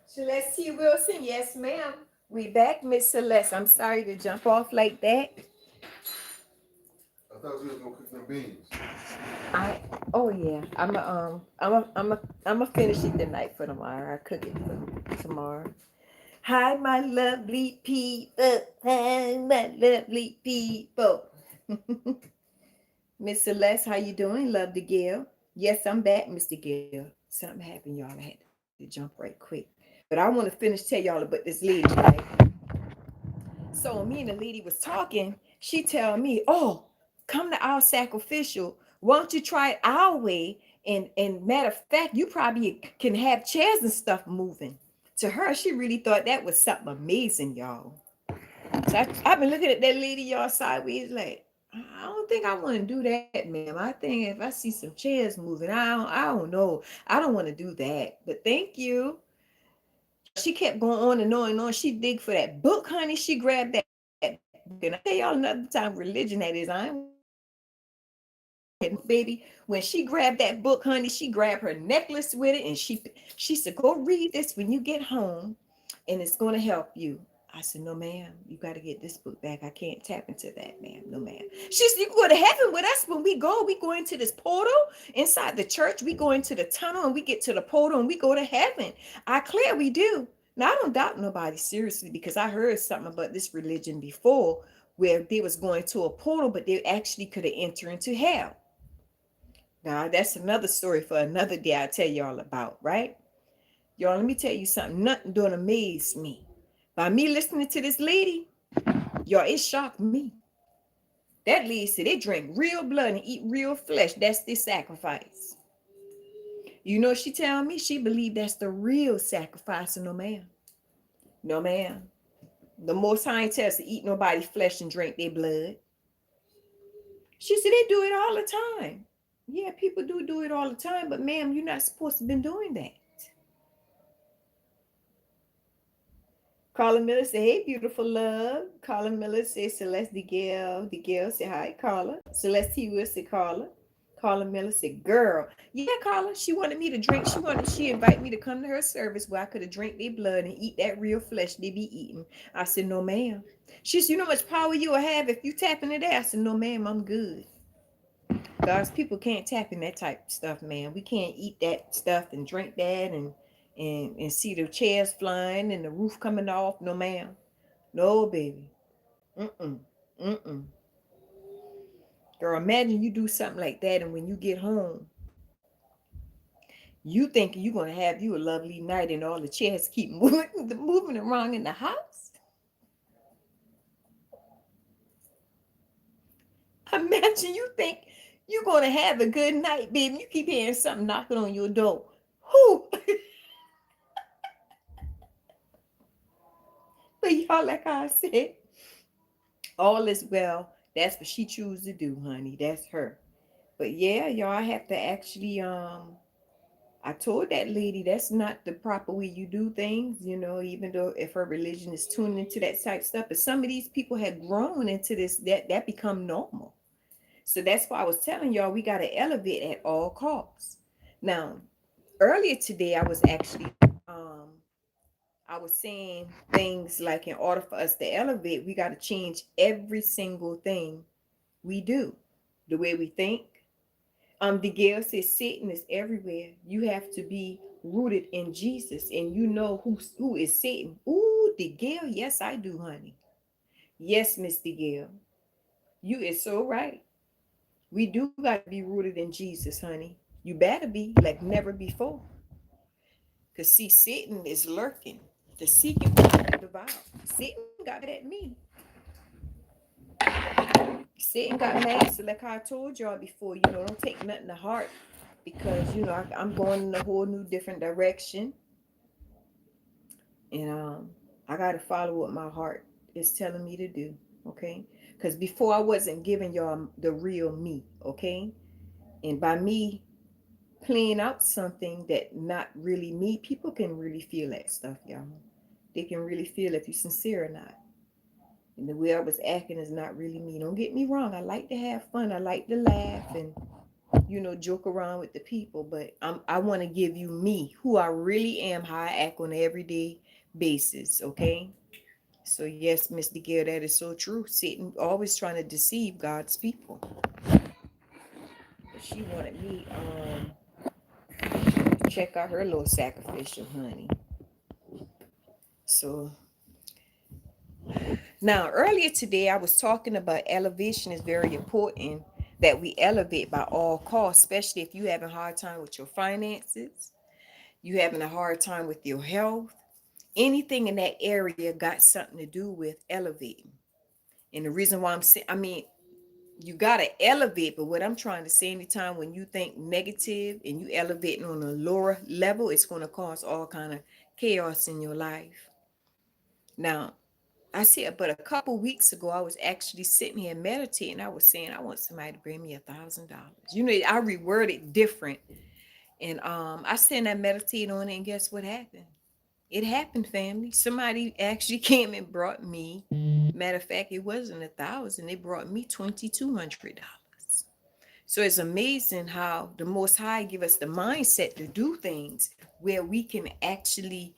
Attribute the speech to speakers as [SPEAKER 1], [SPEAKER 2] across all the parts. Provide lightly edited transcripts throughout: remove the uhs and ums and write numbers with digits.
[SPEAKER 1] Celeste T. Wilson, yes, ma'am. We back, Miss Celeste. I'm sorry to jump off like that.
[SPEAKER 2] I thought we was gonna cook them beans.
[SPEAKER 1] I oh yeah. I'm a finish it tonight for tomorrow. I cook it for tomorrow. Hi, my lovely people. Hi, my lovely people. Miss Celeste, how you doing? Love the Gail. Yes, I'm back, Mr. Gail. Something happened, y'all. I had to jump right quick. But I want to finish tell y'all about this lady, right? So me and the lady was talking. She tell me, "Oh, come to our sacrificial. Why don't you try it our way? And matter of fact, you probably can have chairs and stuff moving." To her, she really thought that was something amazing, y'all. So I've been looking at that lady, y'all, sideways, like, I don't think I want to do that, ma'am. I think if I see some chairs moving, I don't know. I don't want to do that. But thank you. She kept going on and on and on. She dig for that book, honey. She grabbed that book. And I tell y'all another time religion that is. I ain't baby. When she grabbed that book, honey, she grabbed her necklace with it and she said, "Go read this when you get home, and it's gonna help you." I said, "No, ma'am, you got to get this book back. I can't tap into that, ma'am. No, ma'am." She said, "You can go to heaven with us when we go. We go into this portal inside the church. We go into the tunnel and we get to the portal and we go to heaven." I clear we do. Now I don't doubt nobody seriously because I heard something about this religion before where they was going to a portal, but they actually could have entered into hell. Now, that's another story for another day I'll tell y'all about, right? Y'all, let me tell you something. Nothing don't amaze me. By me listening to this lady, y'all, it shocked me. That lady said they drink real blood and eat real flesh. That's the sacrifice. You know, she tell me she believed that's the real sacrifice. No, ma'am. No, ma'am. The most scientists eat nobody's flesh and drink their blood. She said they do it all the time. Yeah, people do it all the time, but ma'am, you're not supposed to have been doing that. Carla Miller said, "Hey, beautiful love." Carla Miller said, "Celeste DeGale." DeGale said, "Hi, Carla." Celeste T. Will said, "Carla." Carla Miller said, "Girl." Yeah, Carla. She wanted me to drink. She invited me to come to her service where I could have drank their blood and eat that real flesh they be eating. I said, "No, ma'am." She said, "You know how much power you will have if you tap into that?" I said, "No, ma'am, I'm good." God's people can't tap in that type of stuff, man. We can't eat that stuff and drink that and see the chairs flying and the roof coming off. No, ma'am. No, baby. Mm-mm. Mm-mm. Girl, imagine you do something like that and when you get home, you think you're gonna have you a lovely night and all the chairs keep moving around in the house. Imagine you think you're gonna have a good night, baby. You keep hearing something knocking on your door. Who? But y'all, like I said, all is well. That's what she chooses to do, honey. That's her. But yeah, y'all, I have to actually I told that lady that's not the proper way you do things, you know, even though if her religion is tuned into that type stuff. But some of these people had grown into this that become normal. So that's why I was telling y'all we gotta elevate at all costs. Now, earlier today I was actually um I was saying things like in order for us to elevate, we gotta change every single thing we do. The way we think, the Gail says Satan is everywhere. You have to be rooted in Jesus, and you know who is Satan. Ooh, the Gail, yes, I do, honey. Yes, Miss Gail, you is so right. We do got to be rooted in Jesus, honey. You better be like never before. Because see, Satan is lurking, the seeking to devour. Satan got mad at me. Satan got mad. So like I told y'all before, don't take nothing to heart because I'm going in a whole new different direction, and I got to follow what my heart is telling me to do. Okay, because before I wasn't giving y'all the real me. Okay, and by me playing out something that not really me, people can really feel that stuff, y'all. They can really feel if you're sincere or not. And the way I was acting is not really me. Don't get me wrong. I like to have fun. I like to laugh and joke around with the people. But I want to give you me, who I really am, how I act on an everyday basis. Okay. So yes, Mr. Gill, that is so true. Satan always trying to deceive God's people. But she wanted me to check out her little sacrificial honey. So now, earlier today, I was talking about elevation is very important, that we elevate by all costs, especially if you having a hard time with your finances, you having a hard time with your health. Anything in that area got something to do with elevating. And the reason why I'm saying, you got to elevate, but what I'm trying to say, anytime when you think negative and you elevating on a lower level, it's going to cause all kind of chaos in your life. Now, I said, but a couple weeks ago, I was actually sitting here meditating. I was saying, I want somebody to bring me $1,000. I reworded different. And I said, and I meditated on it, and guess what happened? It happened, family. Somebody actually came and brought me. Matter of fact, it wasn't 1,000. They brought me $2,200. So it's amazing how the Most High give us the mindset to do things where we can actually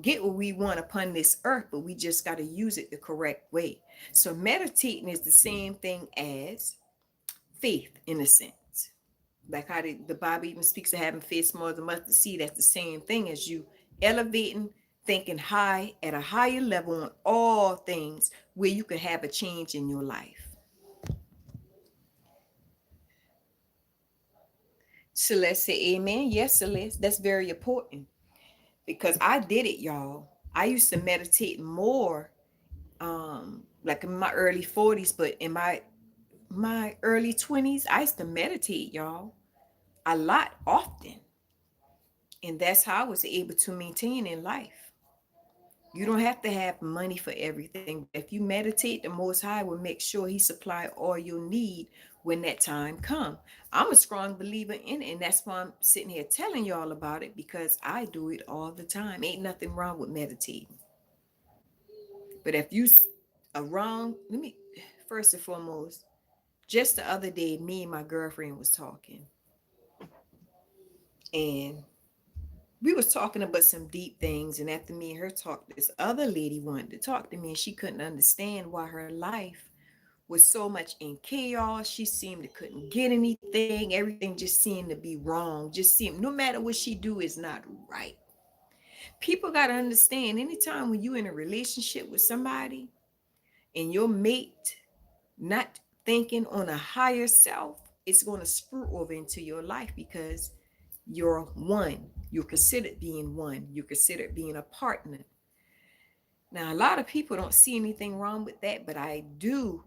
[SPEAKER 1] get what we want upon this earth, but we just got to use it the correct way. So meditating is the same thing as faith in a sense. Like how the Bible even speaks of having faith more than mustard seed. That's the same thing as you elevating, thinking high at a higher level on all things where you can have a change in your life. Celeste say amen. Yes, Celeste. That's very important because I did it, y'all. I used to meditate more like in my early 40s, but in my early 20s, I used to meditate, y'all, a lot often. And that's how I was able to maintain in life. You don't have to have money for everything, but if you meditate, the Most High will make sure He supply all your need when that time come. I'm a strong believer in it, and that's why I'm sitting here telling y'all about it because I do it all the time. Ain't nothing wrong with meditating. But if you around, let me first and foremost, just the other day, me and my girlfriend was talking, and we was talking about some deep things. And after me and her talked, this other lady wanted to talk to me, and she couldn't understand why her life was so much in chaos. She seemed to couldn't get anything. Everything just seemed to be wrong. Just seemed no matter what she do is not right. People got to understand anytime when you in a relationship with somebody and your mate not thinking on a higher self, it's going to screw over into your life because you're one. You're considered being one. You're considered being a partner. Now, a lot of people don't see anything wrong with that, but I do,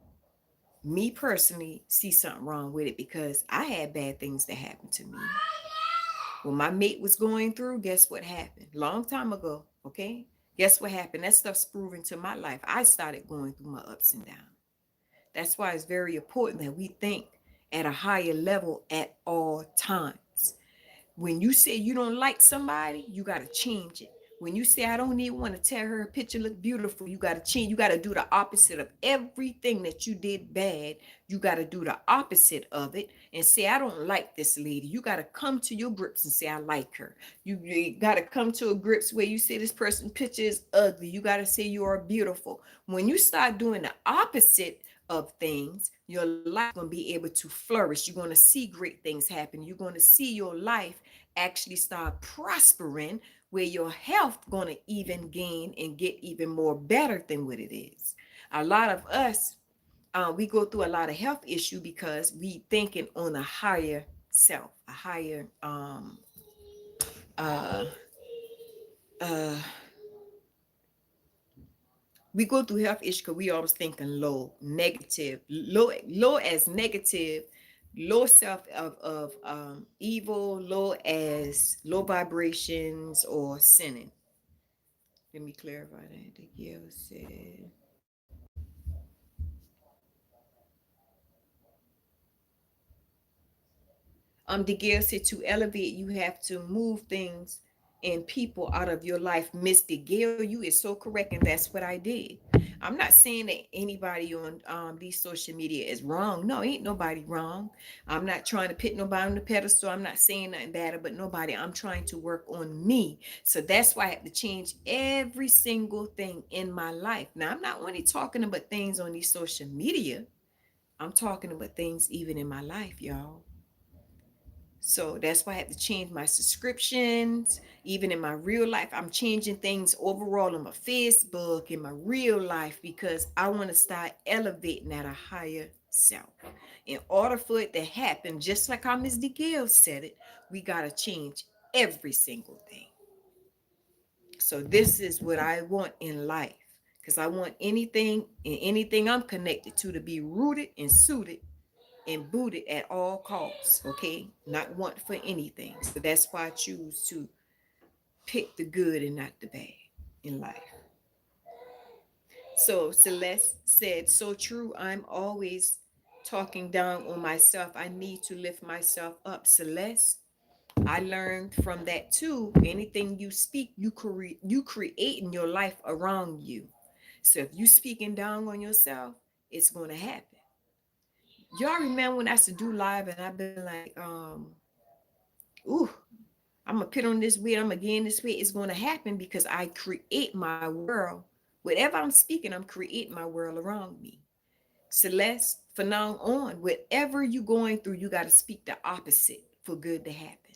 [SPEAKER 1] me personally, see something wrong with it because I had bad things that happened to me. When my mate was going through, guess what happened? Long time ago, okay? Guess what happened? That stuff's proven to my life. I started going through my ups and downs. That's why it's very important that we think at a higher level at all times. When you say you don't like somebody, you got to change it. When you say I don't even want to tell her picture look beautiful, you got to change. You got to do the opposite of everything that you did bad. You got to do the opposite of it and say I don't like this lady. You got to come to your grips and say I like her. You got to come to a grips where you say this person picture is ugly. You got to say you are beautiful. When you start doing the opposite of things, your life going to be able to flourish. You're going to see great things happen. You're going to see your life actually start prospering, where your health going to even gain and get even more better than what it is. A lot of us, we go through a lot of health issue because we thinking on a higher self, a higher uh uh we go through health issues because we always thinking low, negative, low as negative, low self of evil, low as low vibrations or sinning. Let me clarify that. The Gill said, the Gill said to elevate, you have to move things and people out of your life. Mr. Gill, you is so correct, and that's what I did. I'm not saying that anybody on these social media is wrong. No, ain't nobody wrong. I'm not trying to put nobody on the pedestal. I'm not saying nothing bad about nobody. I'm trying to work on me. So that's why I have to change every single thing in my life. Now, I'm not only talking about things on these social media. I'm talking about things even in my life, y'all. So that's why I had to change my subscriptions. Even in my real life, I'm changing things overall on my Facebook, in my real life, because I want to start elevating at a higher self. In order for it to happen, just like how Ms. DeGale said it, we got to change every single thing. So this is what I want in life, because I want anything I'm connected to be rooted and suited and booted at all costs, okay? Not want for anything. So that's why I choose to pick the good and not the bad in life. So Celeste said, so true. I'm always talking down on myself. I need to lift myself up. Celeste, I learned from that too. Anything you speak, you create in your life around you. So if you speaking down on yourself, it's going to happen. Y'all remember when I used to do live and I've been like, ooh, I'm gonna put on this weight, I'm gonna gain this weight. It's gonna happen because I create my world. Whatever I'm speaking, I'm creating my world around me. Celeste, for now on, whatever you're going through, you got to speak the opposite for good to happen.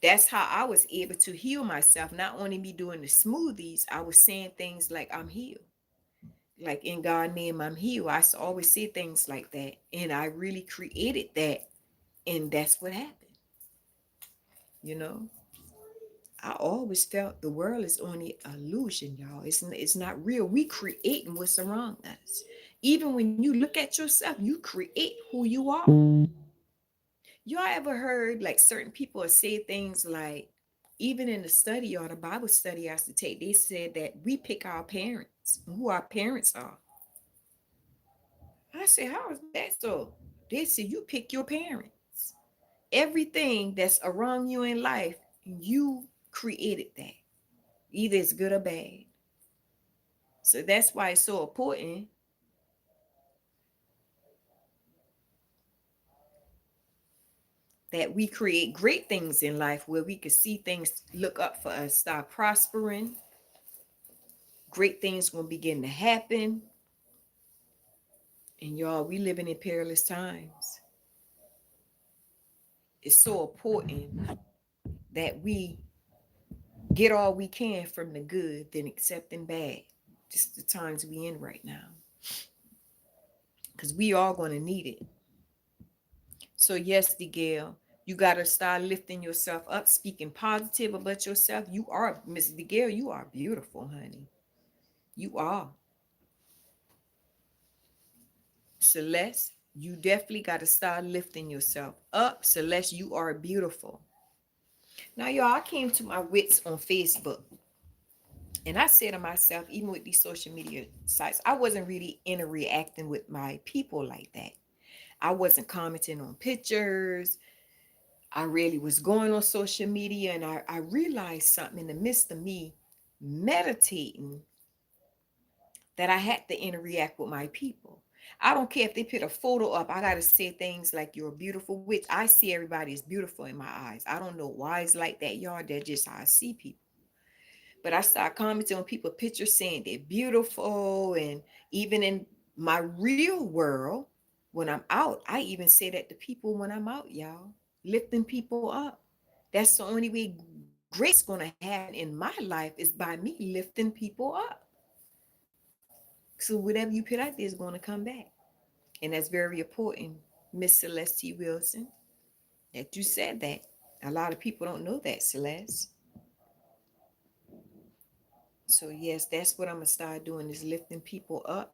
[SPEAKER 1] That's how I was able to heal myself. Not only me doing the smoothies, I was saying things like I'm healed. Like in God's name, I'm healed. I always say things like that. And I really created that. And that's what happened. You know, I always felt the world is only illusion, y'all. It's not real. We creating what's around us. Even when you look at yourself, you create who you are. Y'all ever heard like certain people say things like, even in the study or the Bible study I used to take, they said that we pick our parents, who our parents are. I said, how is that so? They said you pick your parents. Everything that's around you in life, you created that. Either it's good or bad. So that's why it's so important that we create great things in life where we can see things look up for us, start prospering. Great things gonna begin to happen. And y'all, we living in perilous times. It's so important that we get all we can from the good than accepting bad. Just the times we in right now. Because we are going to need it. So yes, DeGale, you got to start lifting yourself up, speaking positive about yourself. You are, Miss DeGale, you are beautiful, honey. You are. Celeste, you definitely got to start lifting yourself up. Celeste, you are beautiful. Now, y'all, I came to my wits on Facebook. And I said to myself, even with these social media sites, I wasn't really interacting with my people like that. I wasn't commenting on pictures. I really was going on social media, and I realized something in the midst of me meditating, that I had to interact with my people. I don't care if they put a photo up. I got to say things like you're beautiful, which I see everybody is beautiful in my eyes. I don't know why it's like that, y'all. That's just how I see people. But I start commenting on people pictures saying they're beautiful. And even in my real world, when I'm out, I even say that to people when I'm out, y'all, lifting people up. That's the only way grace going to happen in my life is by me lifting people up. So whatever you put out there is going to come back. And that's very important, Miss Celeste T. Wilson, that you said that. A lot of people don't know that, Celeste. So yes, that's what I'm gonna start doing is lifting people up.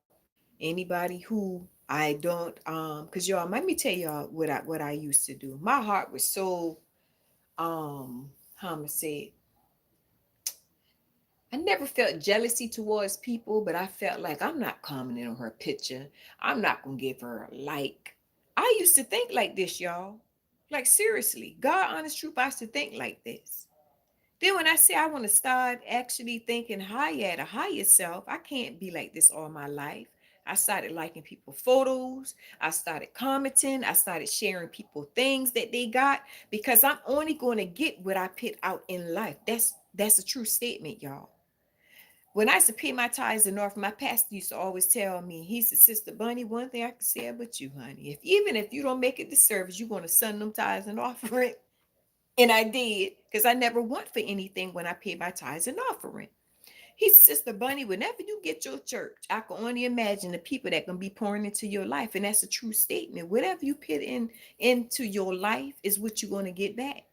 [SPEAKER 1] Anybody who I don't because y'all let me tell y'all what I used to do. My heart was so how I'm gonna say it. I never felt jealousy towards people, but I felt like I'm not commenting on her picture. I'm not gonna give her a like. I used to think like this, y'all. Like seriously, God honest truth, I used to think like this. Then when I say I want to start actually thinking higher at a higher self, I can't be like this all my life. I started liking people photos. I started commenting. I started sharing people things that they got because I'm only going to get what I put out in life. That's a true statement, y'all. When I used to pay my tithes in North, my pastor used to always tell me, he said, Sister Bunny, one thing I can say about you, honey, if even if you don't make it to service, you're going to send them tithes and offering. And I did, because I never want for anything when I pay my tithes and offering. He said, Sister Bunny, whenever you get your church, I can only imagine the people that can be pouring into your life. And that's a true statement. Whatever you put into your life is what you're going to get back.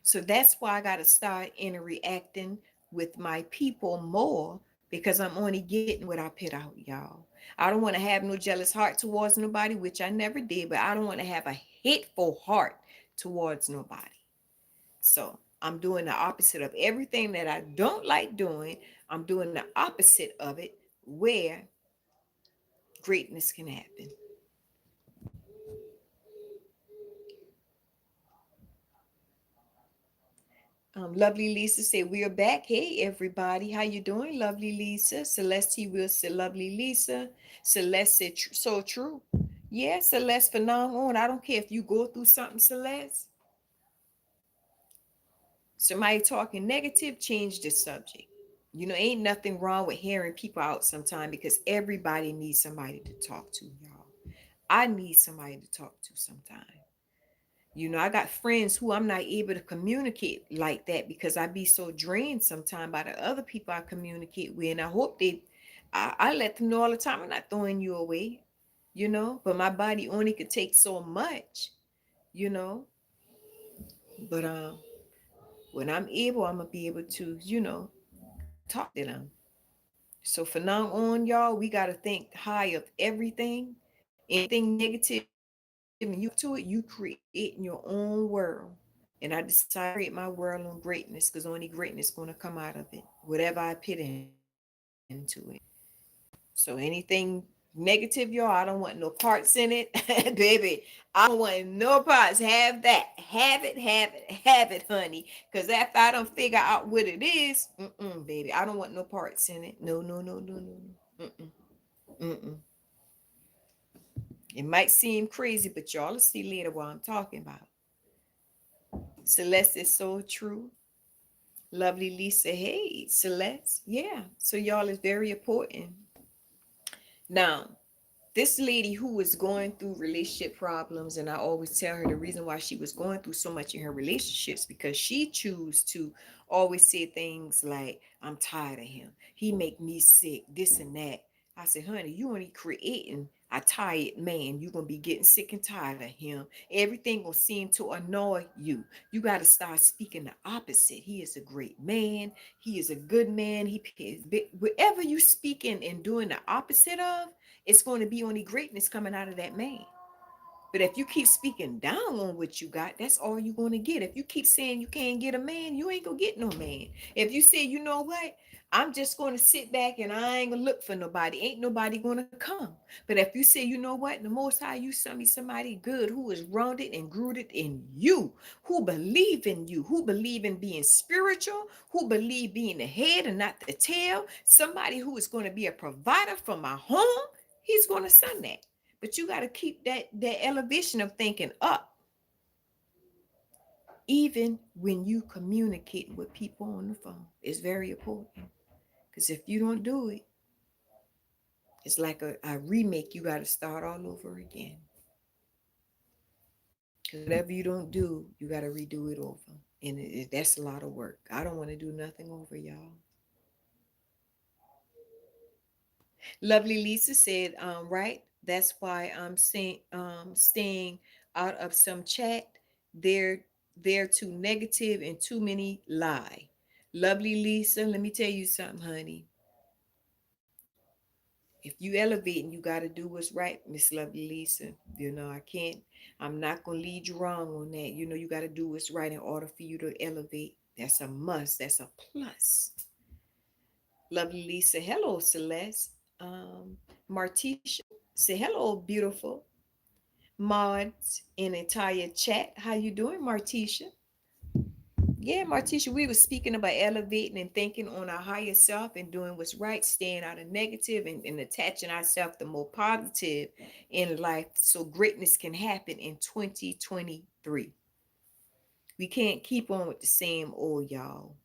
[SPEAKER 1] So that's why I got to start interacting with my people more because I'm only getting what I put out, y'all. I don't want to have no jealous heart towards nobody, which I never did, but I don't want to have a hateful heart towards nobody. So I'm doing the opposite of everything that I don't like doing. I'm doing the opposite of it where greatness can happen. Lovely Lisa said, we are back. Hey, everybody. How you doing, lovely Lisa? Celeste will say, lovely Lisa. Celeste said, so true. Yeah, Celeste, for now on, I don't care if you go through something, Celeste. Somebody talking negative, change the subject. Ain't nothing wrong with hearing people out sometime because everybody needs somebody to talk to, y'all. I need somebody to talk to sometime. I got friends who I'm not able to communicate like that because I be so drained sometimes by the other people I communicate with. And I hope I let them know all the time, I'm not throwing you away, but my body only could take so much, you know. But when I'm able, I'm gonna be able to, talk to them. So for now on, y'all, we gotta think high of everything. Anything negative and you talk to it, you create in your own world. And I decided to create my world on greatness because only greatness gonna come out of it. Whatever I put into it. So anything negative, y'all, I don't want no parts in it. Baby, I don't want no parts. Have that. Have it, honey. Because after I don't figure out what it is, baby, I don't want no parts in it. No, no, no, no, no, no. Mm-mm. It might seem crazy, but y'all will see later what I'm talking about. Celeste is so true. Lovely Lisa. Hey, Celeste. Yeah. So y'all is very important. Now, this lady who was going through relationship problems, and I always tell her the reason why she was going through so much in her relationships because she chose to always say things like, I'm tired of him, he make me sick, this and that. I said, honey, you only creating a tired man. You're gonna be getting sick and tired of him. Everything will seem to annoy you. You got to start speaking the opposite. He is a great man. He is a good man. He pays whatever you speaking and doing the opposite of, it's going to be only greatness coming out of that man. But if you keep speaking down on what you got, that's all you're going to get. If you keep saying you can't get a man, you ain't going to get no man. If you say, you know what, I'm just going to sit back and I ain't going to look for nobody, ain't nobody going to come. But if you say, you know what, the Most High, you send me somebody good who is rounded and rooted in you, who believe in you, who believe in being spiritual, who believe being the head and not the tail, somebody who is going to be a provider for my home, he's going to send that. But you got to keep that elevation of thinking up, even when you communicate with people on the phone. It's very important because if you don't do it, it's like a remake. You got to start all over again. Because whatever you don't do, you got to redo it over, and that's a lot of work. I don't want to do nothing over, y'all. Lovely Lisa said, right. That's why I'm saying staying out of some chat. They're too negative and too many lie. Lovely Lisa, let me tell you something, honey. If you elevate and you got to do what's right, Miss Lovely Lisa, I can't, I'm not going to lead you wrong on that. You got to do what's right in order for you to elevate. That's a must. That's a plus. Lovely Lisa, hello, Celeste. Martisha, say hello, beautiful. Mods in entire chat. How you doing, Martisha? Yeah, Martisha, we were speaking about elevating and thinking on our higher self and doing what's right, staying out of negative and attaching ourselves to more positive in life so greatness can happen in 2023. We can't keep on with the same old, y'all.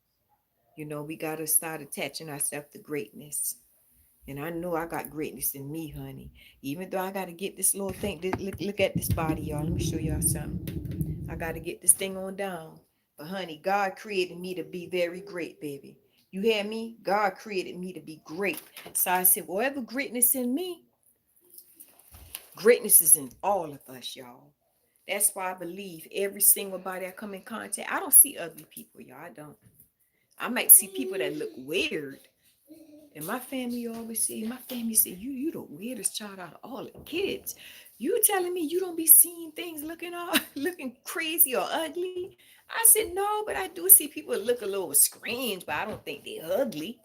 [SPEAKER 1] We got to start attaching ourselves to greatness. And I know I got greatness in me, honey. Even though I got to get this little thing. Look at this body, y'all. Let me show y'all something. I got to get this thing on down. But honey, God created me to be very great, baby. You hear me? God created me to be great. So I said, whatever greatness in me, greatness is in all of us, y'all. That's why I believe every single body I come in contact. I don't see ugly people, y'all. I don't. I might see people that look weird. And my family always say, you the weirdest child out of all the kids. You telling me you don't be seeing things looking all looking crazy or ugly? I said, no, but I do see people look a little strange, but I don't think they're ugly.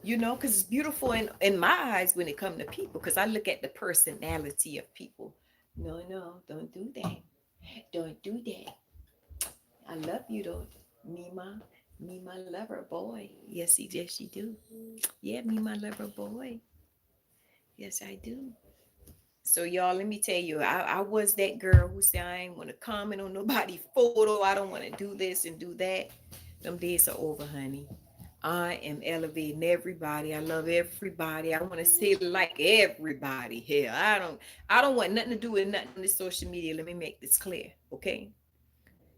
[SPEAKER 1] Because it's beautiful in my eyes when it comes to people, because I look at the personality of people. No, no, don't do that. Don't do that. I love you though, Mima. Me, my lover boy. Yes, you do. Yeah, me, my lover boy. Yes, I do. So y'all, let me tell you, I was that girl who said I ain't want to comment on nobody's photo. I don't want to do this and do that. Them days are over, honey. I am elevating everybody. I love everybody. I want to say like everybody here. I don't want nothing to do with nothing on this social media. Let me make this clear, okay?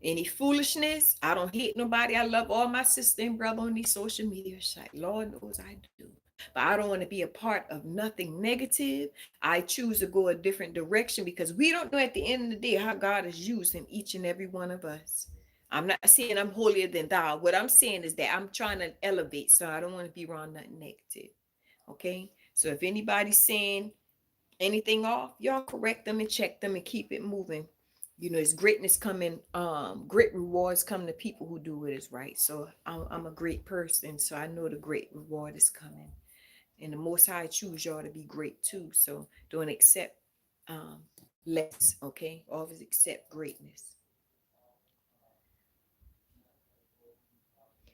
[SPEAKER 1] Any foolishness, I don't hate nobody. I love all my sister and brother on these social media sites. Lord knows I do. But I don't want to be a part of nothing negative. I choose to go a different direction because we don't know at the end of the day how God is using each and every one of us. I'm not saying I'm holier than thou. What I'm saying is that I'm trying to elevate, so I don't want to be around nothing negative. Okay? So if anybody's saying anything off, y'all correct them and check them and keep it moving. It's greatness coming, great rewards come to people who do what is right. So I'm a great person, so I know the great reward is coming. And the most high choose y'all to be great too. So don't accept um less, okay? Always accept greatness.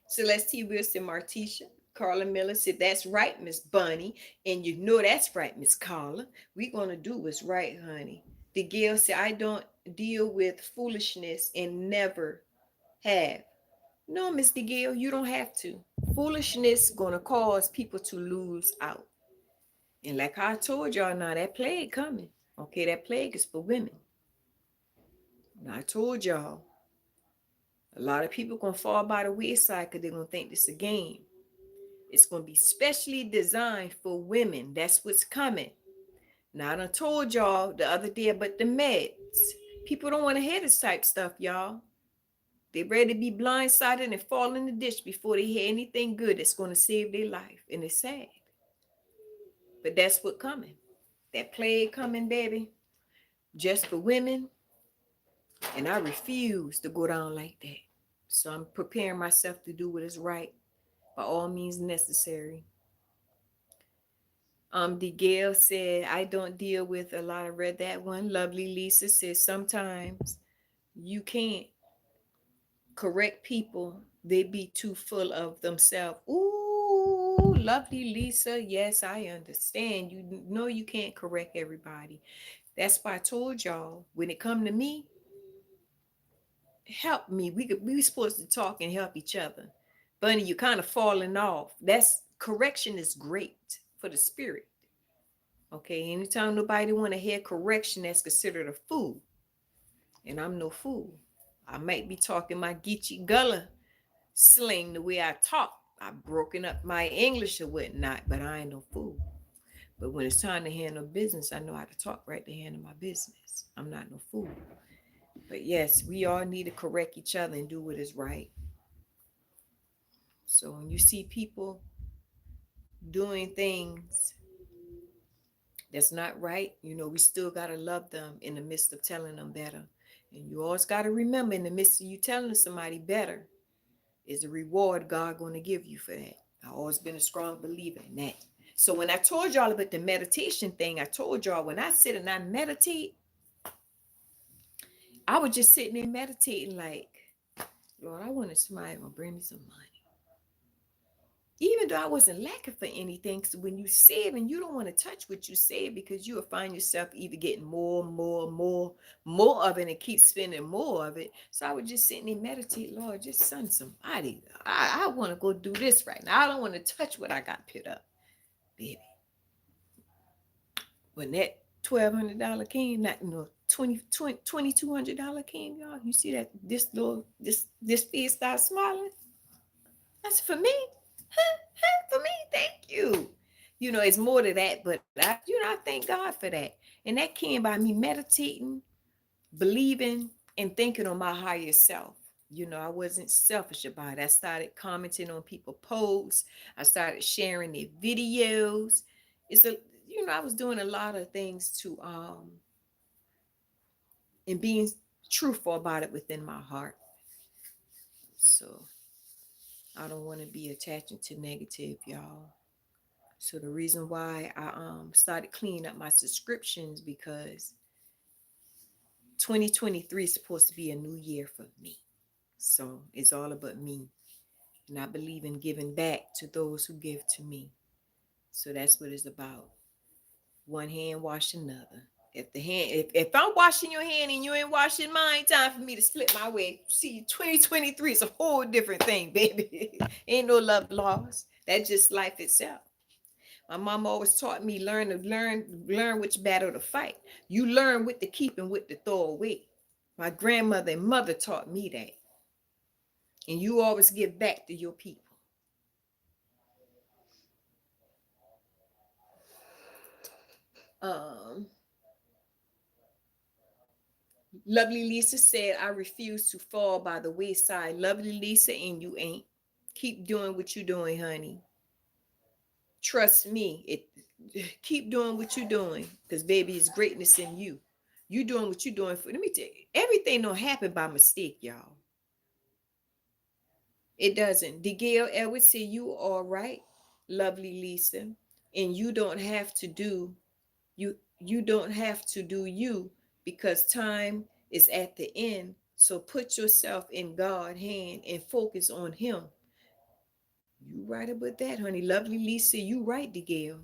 [SPEAKER 1] Celeste T. Wilson Martisha. Carla Miller said, that's right, Miss Bunny. And you know that's right, Miss Carla. We gonna do what's right, honey. The Gail said, I don't deal with foolishness and never have. No, Miss DeGale, you don't have to. Foolishness gonna cause people to lose out. And like I told y'all now, that plague coming. Okay, that plague is for women. And I told y'all, a lot of people gonna fall by the wayside because they're gonna think this a game. It's gonna be specially designed for women. That's what's coming. Now I done told y'all the other day about the meds. People don't want to hear this type stuff, y'all. They ready to be blindsided and fall in the ditch before they hear anything good that's gonna save their life. And it's sad. But that's what coming. That plague coming, baby. Just for women. And I refuse to go down like that. So I'm preparing myself to do what is right by all means necessary. DeGale said, I don't deal with a lot. I read that one. Lovely Lisa says, sometimes you can't correct people. They be too full of themselves. Ooh, lovely Lisa. Yes, I understand. You know you can't correct everybody. That's why I told y'all, when it come to me, help me. We supposed to talk and help each other. Bunny, you kind of falling off. That's correction is great for the spirit. Okay, anytime nobody want to hear correction, that's considered a fool. And I'm no fool. I might be talking my Geechee Gullah slang the way I talk. I've broken up my English or whatnot, but I ain't no fool. But when it's time to handle business, I know how to talk right to handle my business. I'm not no fool. But yes, we all need to correct each other and do what is right. So when you see people doing things that's not right, we still got to love them in the midst of telling them better. And you always got to remember, in the midst of you telling somebody better, is a reward God going to give you for that. I've always been a strong believer in that. So when I told y'all about the meditation thing, I told y'all when I sit and I meditate, I was just sitting there meditating like, Lord, I wanted somebody to bring me some money. Even though I wasn't lacking for anything, because when you save and you don't want to touch what you save, because you will find yourself either getting more of it and keep spending more of it. So I would just sit and meditate, Lord, just send somebody. I want to go do this right now. I don't want to touch what I got put up, baby. When that $1,200 came, not $2,200 came, y'all. You see that this face start smiling? That's for me. For me, thank you. It's more to that, but I thank God for that. And that came by me meditating, believing, and thinking on my higher self. I wasn't selfish about it. I started commenting on people's posts. I started sharing their videos. I was doing a lot of things to and being truthful about it within my heart. So I don't want to be attaching to negative, y'all. So the reason why I started cleaning up my subscriptions, because 2023 is supposed to be a new year for me. So it's all about me. And I believe in giving back to those who give to me. So that's what it's about. One hand wash another. If I'm washing your hand and you ain't washing mine, time for me to split my way. See, 2023 is a whole different thing, baby. Ain't no love lost. That's just life itself. My mom always taught me learn which battle to fight. You learn what to keep and what to throw away. My grandmother and mother taught me that. And you always give back to your people. Lovely Lisa said, I refuse to fall by the wayside. Lovely Lisa, and you ain't. Keep doing what you're doing, honey. Trust me. Keep doing what you're doing, because baby, it's greatness in you. You doing what you're doing. Let me tell you, everything don't happen by mistake, y'all. It doesn't. DeGale Edwards said, you are right, lovely Lisa. And you don't have to do you don't have to do you, because time is at the end. So put yourself in God's hand and focus on him. You right about that, honey. Lovely Lisa, you right, DeGale.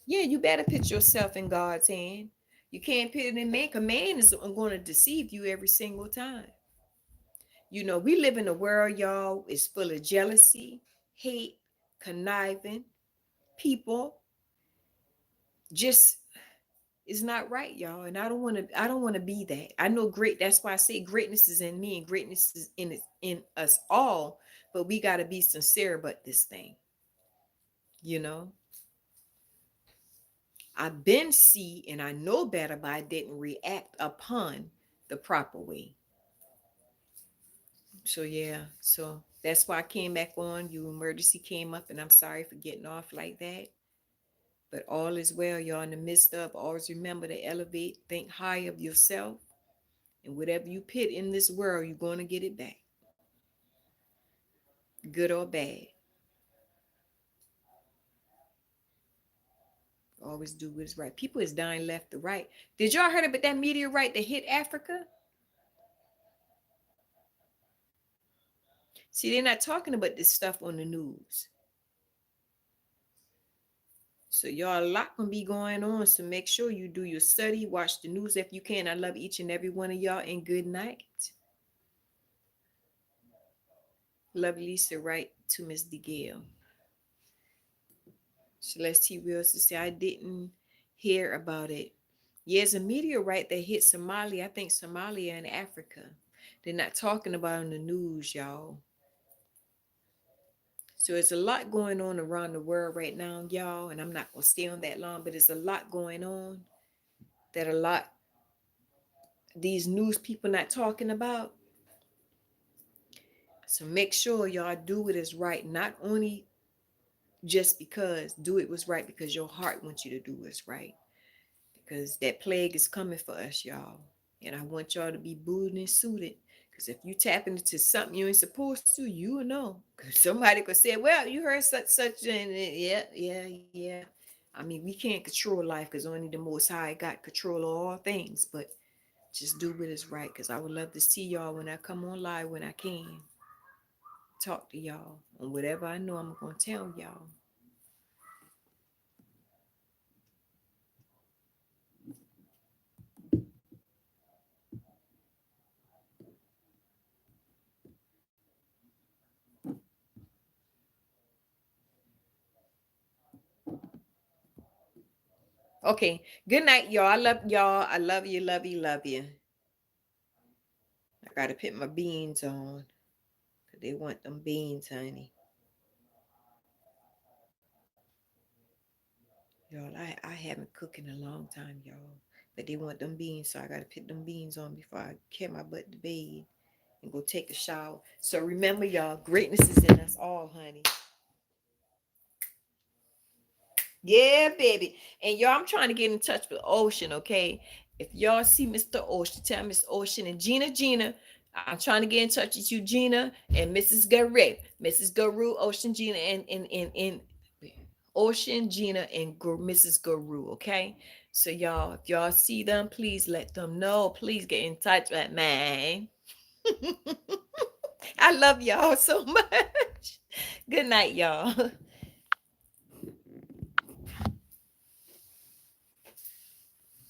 [SPEAKER 1] Yeah, you better put yourself in God's hand. You can't put it in man, because man is going to deceive you every single time. We live in a world, y'all, is full of jealousy, hate, conniving. People just is not right, y'all. And I don't want to be that. I know that's why I say greatness is in me and greatness is in us all. But we got to be sincere about this thing. I've been see and I know better, but I didn't react upon the proper way. So yeah, so that's why I came back on. Your emergency came up, and I'm sorry for getting off like that. But all is well, y'all. In the midst of, always remember to elevate, think high of yourself, and whatever you put in this world, you're going to get it back, good or bad. Always do what is right. People is dying left to right. Did y'all heard about that meteorite that hit Africa? See, they're not talking about this stuff on the news. So y'all, a lot gonna be going on. So make sure you do your study, watch the news if you can. I love each and every one of y'all, and good night. Love Lisa, right to Miss DeGale. Celeste T. Wilson say, I didn't hear about it. Yeah, it's a meteorite that hit Somalia. I think Somalia and Africa. They're not talking about it on the news, y'all. So it's a lot going on around the world right now, y'all. And I'm not going to stay on that long, but there's a lot going on that these news people not talking about. So make sure y'all do it as right, not only just because, do it was right because your heart wants you to do what's right. Because that plague is coming for us, y'all. And I want y'all to be booted and suited. Because if you tapping into something you ain't supposed to, you will know. Because somebody could say, well, you heard such, and yeah. I mean, we can't control life because only the Most High got control of all things. But just do what is right. Because I would love to see y'all when I come on live when I can. Talk to y'all. And whatever I know, I'm going to tell y'all. Okay. Good night, y'all. I love y'all. I love you, love you, love you. I gotta put my beans on. 'Cause they want them beans, honey. Y'all, I haven't cooked in a long time, y'all. But they want them beans, so I gotta put them beans on before I carry my butt to bed and go take a shower. So remember, y'all, greatness is in us all, honey. Yeah, baby. And y'all, I'm trying to get in touch with Ocean, okay? If y'all see Mr. Ocean, tell Mr. Ocean and Gina. I'm trying to get in touch with you, Gina, and Mrs. Garrett, Mrs. Guru, Ocean, Gina, and Ocean, Gina, and Mrs. Guru, okay? So y'all, if y'all see them, please let them know. Please get in touch with me. I love y'all so much. Good night, y'all.